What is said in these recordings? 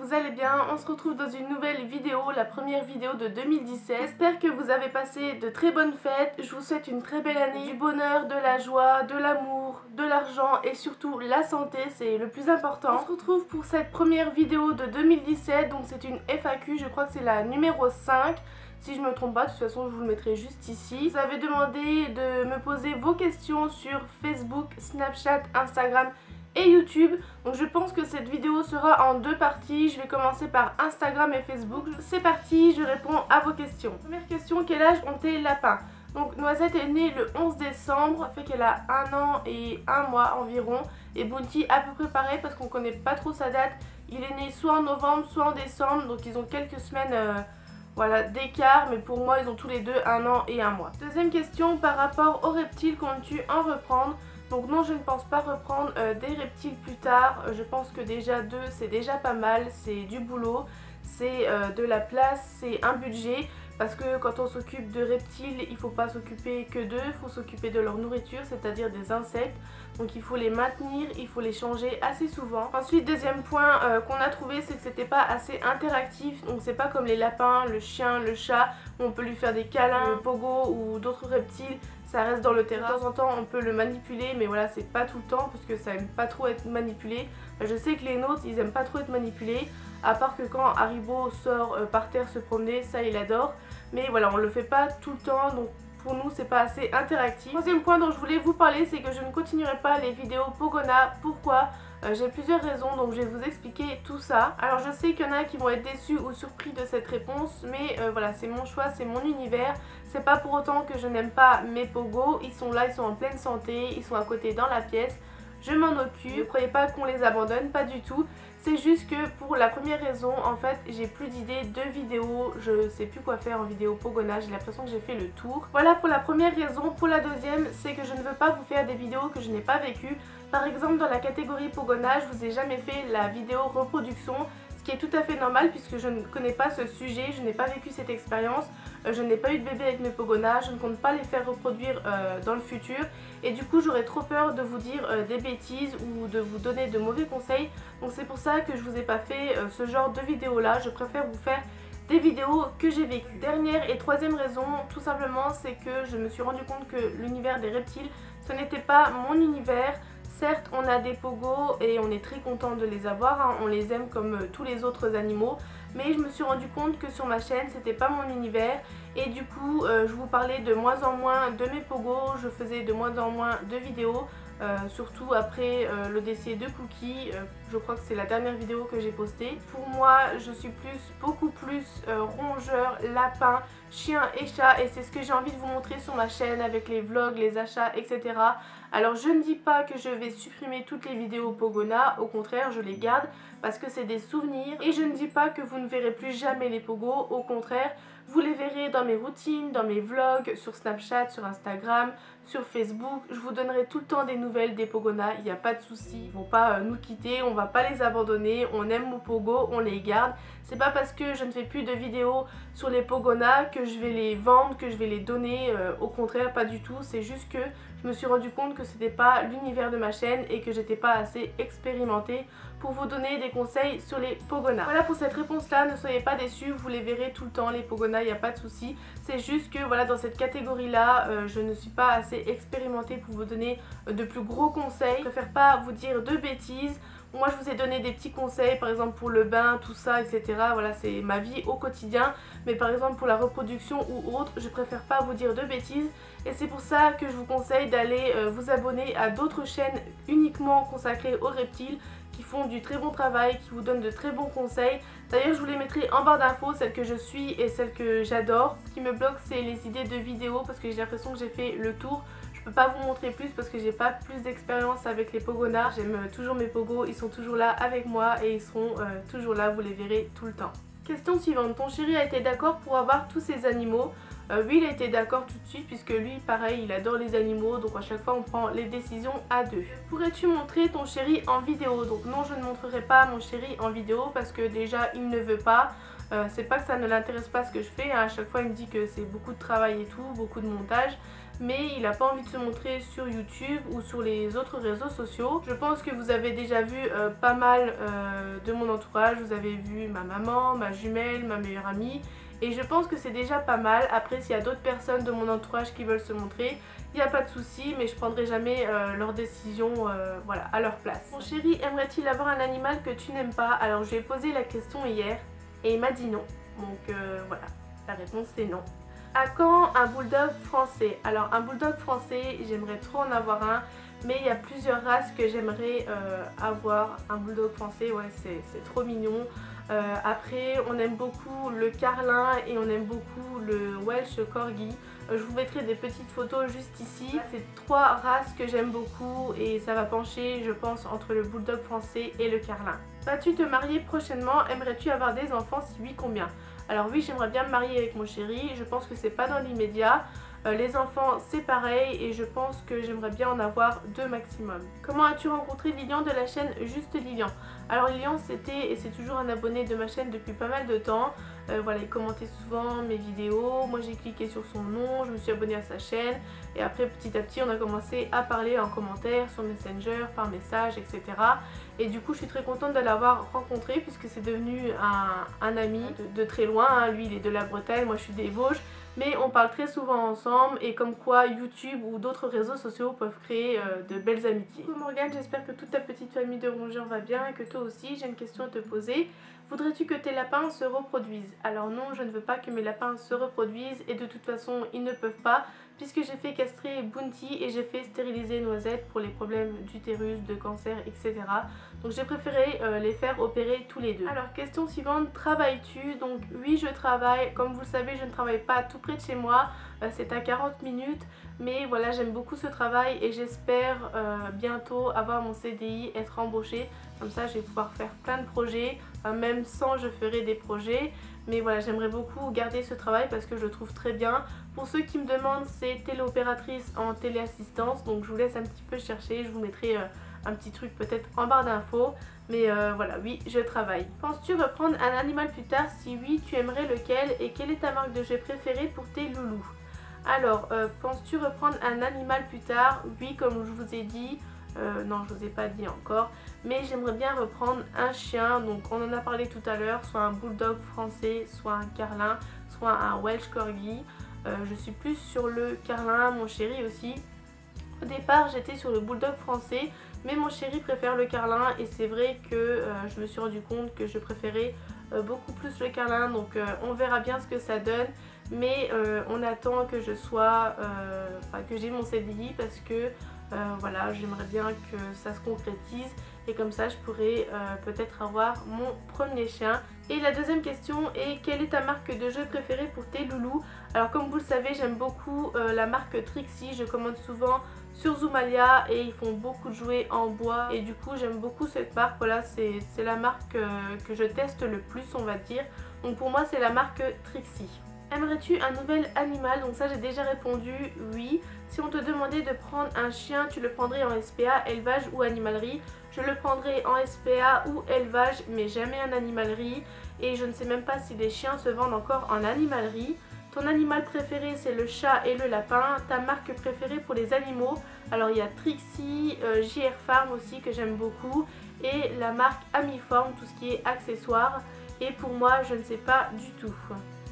vous allez bien. On se retrouve dans une nouvelle vidéo, la première vidéo de 2017. J'espère que vous avez passé de très bonnes fêtes. Je vous souhaite une très belle année, du bonheur, de la joie, de l'amour, de l'argent et surtout la santé, c'est le plus important. On se retrouve pour cette première vidéo de 2017, donc c'est une FAQ, je crois que c'est la numéro 5. Si je me trompe pas, de toute façon je vous le mettrai juste ici. Vous avez demandé de me poser vos questions sur Facebook, Snapchat, Instagram et YouTube. Donc je pense que cette vidéo sera en deux parties. Je vais commencer par Instagram et Facebook. C'est parti, je réponds à vos questions. Première question, quel âge ont tes lapins? Donc Noisette est née le 11 décembre, ça fait qu'elle a 1 an et 1 mois environ. Et Bounty à peu près pareil parce qu'on connaît pas trop sa date. Il est né soit en novembre, soit en décembre, donc ils ont quelques semaines voilà, d'écart, mais pour moi ils ont tous les deux 1 an et 1 mois. Deuxième question, par rapport aux reptiles, comptes-tu en reprendre? Donc non, je ne pense pas reprendre des reptiles plus tard. Je pense que déjà 2 c'est déjà pas mal, c'est du boulot, c'est de la place, c'est un budget. Parce que quand on s'occupe de reptiles, il ne faut pas s'occuper que d'eux, il faut s'occuper de leur nourriture, c'est-à-dire des insectes. Donc il faut les maintenir, il faut les changer assez souvent. Ensuite, deuxième point qu'on a trouvé, c'est que c'était pas assez interactif. Donc c'est pas comme les lapins, le chien, le chat, où on peut lui faire des câlins, le pogo ou d'autres reptiles. Ça reste dans le terrain. De temps en temps, on peut le manipuler, mais voilà, c'est pas tout le temps parce que ça aime pas trop être manipulé. Je sais que les nôtres, ils aiment pas trop être manipulés. À part que quand Haribo sort par terre se promener, ça il adore. Mais voilà, on le fait pas tout le temps, donc pour nous c'est pas assez interactif. Troisième point dont je voulais vous parler, c'est que je ne continuerai pas les vidéos Pogona. Pourquoi? J'ai plusieurs raisons, donc je vais vous expliquer tout ça. Alors je sais qu'il y en a qui vont être déçus ou surpris de cette réponse, mais voilà, c'est mon choix, c'est mon univers. C'est pas pour autant que je n'aime pas mes pogos, ils sont là, ils sont en pleine santé, ils sont à côté dans la pièce. Je m'en occupe, ne croyez pas qu'on les abandonne, pas du tout. C'est juste que pour la première raison, en fait, j'ai plus d'idées de vidéos, je sais plus quoi faire en vidéo Pogona, j'ai l'impression que j'ai fait le tour. Voilà pour la première raison. Pour la deuxième, c'est que je ne veux pas vous faire des vidéos que je n'ai pas vécues. Par exemple, dans la catégorie Pogona, je vous ai jamais fait la vidéo reproduction, ce qui est tout à fait normal puisque je ne connais pas ce sujet, je n'ai pas vécu cette expérience, je n'ai pas eu de bébé avec mes Pogona, je ne compte pas les faire reproduire dans le futur et du coup j'aurais trop peur de vous dire des bêtises ou de vous donner de mauvais conseils. Donc c'est pour ça que je vous ai pas fait ce genre de vidéo là, je préfère vous faire des vidéos que j'ai vécues. Dernière et troisième raison, tout simplement, c'est que je me suis rendu compte que l'univers des reptiles, ce n'était pas mon univers. Certes, on a des pogos et on est très content de les avoir, hein, on les aime comme tous les autres animaux, mais je me suis rendu compte que sur ma chaîne, c'était pas mon univers et du coup, je vous parlais de moins en moins de mes pogos, je faisais de moins en moins de vidéos. Surtout après le décès de Cookie, je crois que c'est la dernière vidéo que j'ai postée. Pour moi, je suis beaucoup plus rongeur, lapin, chien et chat et c'est ce que j'ai envie de vous montrer sur ma chaîne avec les vlogs, les achats, etc. Alors je ne dis pas que je vais supprimer toutes les vidéos Pogona, au contraire je les garde parce que c'est des souvenirs et je ne dis pas que vous ne verrez plus jamais les pogos, au contraire vous les verrez dans mes routines, dans mes vlogs, sur Snapchat, sur Instagram, sur Facebook. Je vous donnerai tout le temps des nouvelles des Pogona, il n'y a pas de souci. Ils ne vont pas nous quitter, on ne va pas les abandonner, on aime nos pogos, on les garde. C'est pas parce que je ne fais plus de vidéos sur les Pogona que je vais les vendre, que je vais les donner, au contraire pas du tout. C'est juste que je me suis rendu compte que c'était pas l'univers de ma chaîne et que j'étais pas assez expérimentée pour vous donner des conseils sur les Pogona. Voilà pour cette réponse là, ne soyez pas déçus, vous les verrez tout le temps les Pogona, il n'y a pas de souci. C'est juste que voilà, dans cette catégorie là, je ne suis pas assez expérimentée pour vous donner de plus gros conseils. Je préfère pas vous dire de bêtises. Moi je vous ai donné des petits conseils par exemple pour le bain, tout ça, etc. Voilà, c'est ma vie au quotidien. Mais par exemple pour la reproduction ou autre, je préfère pas vous dire de bêtises. Et c'est pour ça que je vous conseille d'aller vous abonner à d'autres chaînes uniquement consacrées aux reptiles qui font du très bon travail, qui vous donnent de très bons conseils. D'ailleurs je vous les mettrai en barre d'infos, celles que je suis et celles que j'adore. Ce qui me bloque c'est les idées de vidéos parce que j'ai l'impression que j'ai fait le tour. Je peux pas vous montrer plus parce que j'ai pas plus d'expérience avec les Pogona. J'aime toujours mes pogos, ils sont toujours là avec moi et ils seront toujours là, vous les verrez tout le temps. Question suivante, ton chéri a été d'accord pour avoir tous ces animaux? Oui, il a été d'accord tout de suite puisque lui pareil il adore les animaux, donc à chaque fois on prend les décisions à deux. Pourrais-tu montrer ton chéri en vidéo? Donc non, je ne montrerai pas mon chéri en vidéo parce que déjà il ne veut pas. C'est pas que ça ne l'intéresse pas ce que je fais, hein. À chaque fois il me dit que c'est beaucoup de travail et tout, beaucoup de montage, mais il n'a pas envie de se montrer sur YouTube ou sur les autres réseaux sociaux. Je pense que vous avez déjà vu pas mal de mon entourage, vous avez vu ma maman, ma jumelle, ma meilleure amie, et je pense que c'est déjà pas mal. Après, s'il y a d'autres personnes de mon entourage qui veulent se montrer, il n'y a pas de souci, mais je prendrai jamais leur décision voilà, à leur place. Mon chéri, aimerait-il avoir un animal que tu n'aimes pas? Alors je lui ai posé la question hier et il m'a dit non, donc voilà, la réponse c'est non. À quand un bulldog français? Alors un bulldog français, j'aimerais trop en avoir un, mais il y a plusieurs races que j'aimerais avoir. Un bulldog français, ouais, c'est trop mignon. Après, on aime beaucoup le carlin et on aime beaucoup le Welsh Corgi. Je vous mettrai des petites photos juste ici. C'est trois races que j'aime beaucoup et ça va pencher, je pense, entre le bulldog français et le carlin. Vas-tu te marier prochainement? Aimerais-tu avoir des enfants? Si oui, combien? Alors oui, j'aimerais bien me marier avec mon chéri. Je pense que c'est pas dans l'immédiat. Les enfants c'est pareil et je pense que j'aimerais bien en avoir 2 maximum. Comment as-tu rencontré Lilian de la chaîne Juste Lilian? Alors Lilian c'était et c'est toujours un abonné de ma chaîne depuis pas mal de temps. Voilà, il commentait souvent mes vidéos, moi j'ai cliqué sur son nom, je me suis abonnée à sa chaîne et après petit à petit on a commencé à parler en commentaire, sur Messenger, par message, etc. Et du coup je suis très contente de l'avoir rencontré puisque c'est devenu un ami de très loin, hein. Lui il est de la Bretagne, moi je suis des Vosges. Mais on parle très souvent ensemble et comme quoi YouTube ou d'autres réseaux sociaux peuvent créer de belles amitiés. Coucou Morgane, j'espère que toute ta petite famille de rongeurs va bien et que toi aussi. J'ai une question à te poser. Voudrais-tu que tes lapins se reproduisent? Alors non, je ne veux pas que mes lapins se reproduisent et de toute façon ils ne peuvent pas puisque j'ai fait castrer Bounty et j'ai fait stériliser Noisette pour les problèmes d'utérus, de cancer, etc. Donc j'ai préféré les faire opérer tous les deux. Alors question suivante, travailles-tu? Donc oui, je travaille. Comme vous le savez, je ne travaille pas tout près de chez moi, c'est à 40 minutes. Mais voilà, j'aime beaucoup ce travail et j'espère bientôt avoir mon CDI, être embauchée. Comme ça, je vais pouvoir faire plein de projets. Même sans, je ferai des projets. Mais voilà, j'aimerais beaucoup garder ce travail parce que je le trouve très bien. Pour ceux qui me demandent, c'est téléopératrice en téléassistance. Donc je vous laisse un petit peu chercher. Je vous mettrai un petit truc peut-être en barre d'infos. Mais voilà, oui, je travaille. Penses-tu reprendre un animal plus tard? Si oui, tu aimerais lequel? Et quelle est ta marque de jeu préférée pour tes loulous? Alors, penses-tu reprendre un animal plus tard? Oui, comme je vous ai dit. Non, je vous ai pas dit encore. Mais j'aimerais bien reprendre un chien. Donc on en a parlé tout à l'heure. Soit un bulldog français, soit un carlin, soit un Welsh Corgi. Je suis plus sur le carlin, mon chéri aussi. Au départ j'étais sur le bulldog français, mais mon chéri préfère le carlin et c'est vrai que je me suis rendu compte que je préférais beaucoup plus le carlin. Donc on verra bien ce que ça donne, mais on attend que je sois, que j'ai mon CDI parce que voilà, j'aimerais bien que ça se concrétise et comme ça je pourrais peut-être avoir mon premier chien. Et la deuxième question est, quelle est ta marque de jeu préférée pour tes loulous? Alors comme vous le savez, j'aime beaucoup la marque Trixie, je commande souvent sur Zoomalia et ils font beaucoup de jouets en bois et du coup j'aime beaucoup cette marque. Voilà, c'est la marque que je teste le plus, on va dire. Donc pour moi c'est la marque Trixie. Aimerais-tu un nouvel animal? Donc ça j'ai déjà répondu oui. Si on te demandait de prendre un chien, tu le prendrais en SPA, élevage ou animalerie? Je le prendrais en SPA ou élevage, mais jamais en animalerie. Et je ne sais même pas si les chiens se vendent encore en animalerie. Ton animal préféré c'est le chat et le lapin. Ta marque préférée pour les animaux? Alors il y a Trixie, JR Farm aussi que j'aime beaucoup. Et la marque Amiform, tout ce qui est accessoires. Et pour moi je ne sais pas du tout.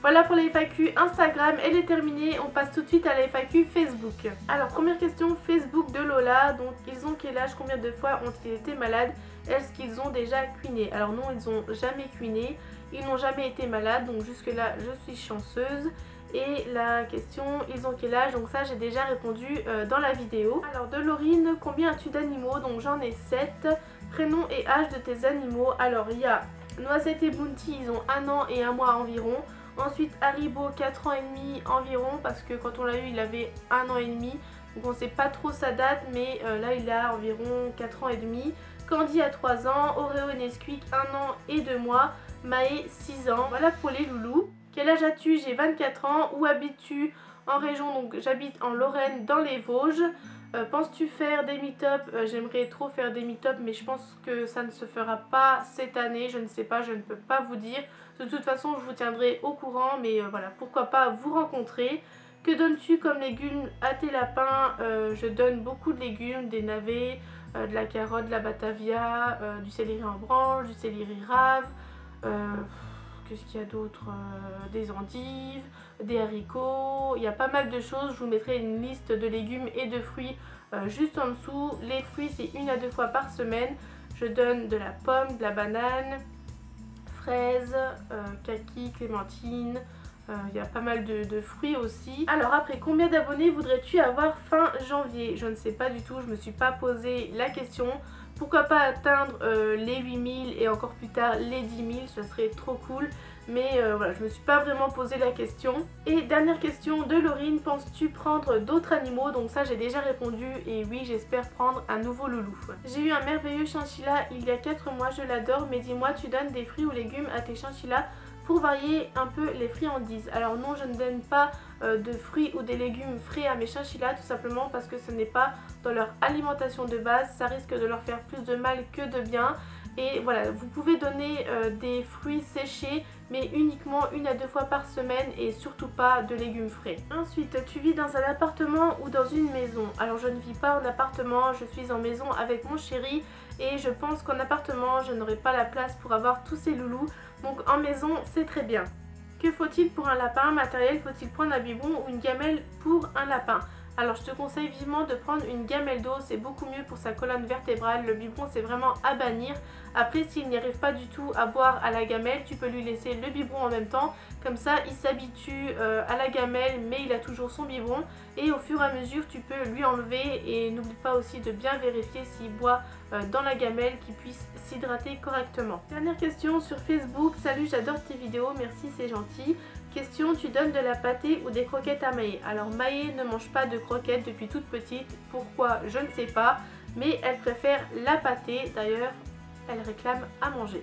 Voilà pour la FAQ Instagram, elle est terminée, on passe tout de suite à la FAQ Facebook. Alors première question, Facebook de Lola, donc ils ont quel âge, combien de fois ont-ils été malades, est-ce qu'ils ont déjà cuiné? Alors non, ils n'ont jamais cuiné, ils n'ont jamais été malades, donc jusque là je suis chanceuse. Et la question, ils ont quel âge? Donc ça j'ai déjà répondu dans la vidéo. Alors de Laurine, combien as-tu d'animaux? Donc j'en ai 7. Prénom et âge de tes animaux? Alors il y a Noisette et Bounty, ils ont 1 an et 1 mois environ. Ensuite Haribo 4 ans et demi environ parce que quand on l'a eu il avait 1 an et demi. Donc on ne sait pas trop sa date mais là il a environ 4 ans et demi. Candy a 3 ans, Oreo et Nesquik 1 an et 2 mois, Maë 6 ans. Voilà pour les loulous. Quel âge as-tu? J'ai 24 ans. Où habites-tu? En région, donc j'habite en Lorraine dans les Vosges. Penses-tu faire des meet-up? J'aimerais trop faire des meet-up mais je pense que ça ne se fera pas cette année, je ne sais pas, je ne peux pas vous dire. De toute façon je vous tiendrai au courant mais voilà, pourquoi pas vous rencontrer. Que donnes-tu comme légumes à tes lapins? Je donne beaucoup de légumes, des navets, de la carotte, de la batavia, du céleri en branche, du céleri rave, qu'est-ce qu'il y a d'autre? Des endives, des haricots, il y a pas mal de choses. Je vous mettrai une liste de légumes et de fruits juste en dessous. Les fruits c'est 1 à 2 fois par semaine. Je donne de la pomme, de la banane, fraises, kaki, clémentine. Il y a pas mal de fruits aussi. Alors après, combien d'abonnés voudrais-tu avoir fin janvier? Je ne sais pas du tout, je me suis pas posé la question. Pourquoi pas atteindre les 8000 et encore plus tard les 10 000, ça serait trop cool. Mais voilà, je me suis pas vraiment posé la question. Et dernière question de Laurine, penses-tu prendre d'autres animaux? Donc ça j'ai déjà répondu et oui, j'espère prendre un nouveau loulou. J'ai eu un merveilleux chinchilla il y a 4 mois, je l'adore, mais dis-moi, tu donnes des fruits ou légumes à tes chinchillas pour varier un peu les friandises? Alors non, je ne donne pas de fruits ou des légumes frais à mes chinchillas, tout simplement parce que ce n'est pas dans leur alimentation de base, ça risque de leur faire plus de mal que de bien. Et voilà, vous pouvez donner des fruits séchés mais uniquement 1 à 2 fois par semaine et surtout pas de légumes frais. Ensuite, tu vis dans un appartement ou dans une maison? Alors je ne vis pas en appartement, je suis en maison avec mon chéri et je pense qu'en appartement je n'aurai pas la place pour avoir tous ces loulous, donc en maison c'est très bien. Que faut-il pour un lapin? Matériel, faut-il prendre un biberon ou une gamelle pour un lapin? Alors je te conseille vivement de prendre une gamelle d'eau, c'est beaucoup mieux pour sa colonne vertébrale. Le biberon c'est vraiment à bannir. Après s'il n'y arrive pas du tout à boire à la gamelle, tu peux lui laisser le biberon en même temps. Comme ça il s'habitue à la gamelle mais il a toujours son biberon. Et au fur et à mesure tu peux lui enlever et n'oublie pas aussi de bien vérifier s'il boit dans la gamelle, qu'il puisse s'hydrater correctement. Dernière question sur Facebook. Salut, j'adore tes vidéos, merci, c'est gentil. Question, tu donnes de la pâtée ou des croquettes à Maë? Alors Maë ne mange pas de croquettes depuis toute petite, pourquoi je ne sais pas, mais elle préfère la pâtée, d'ailleurs elle réclame à manger.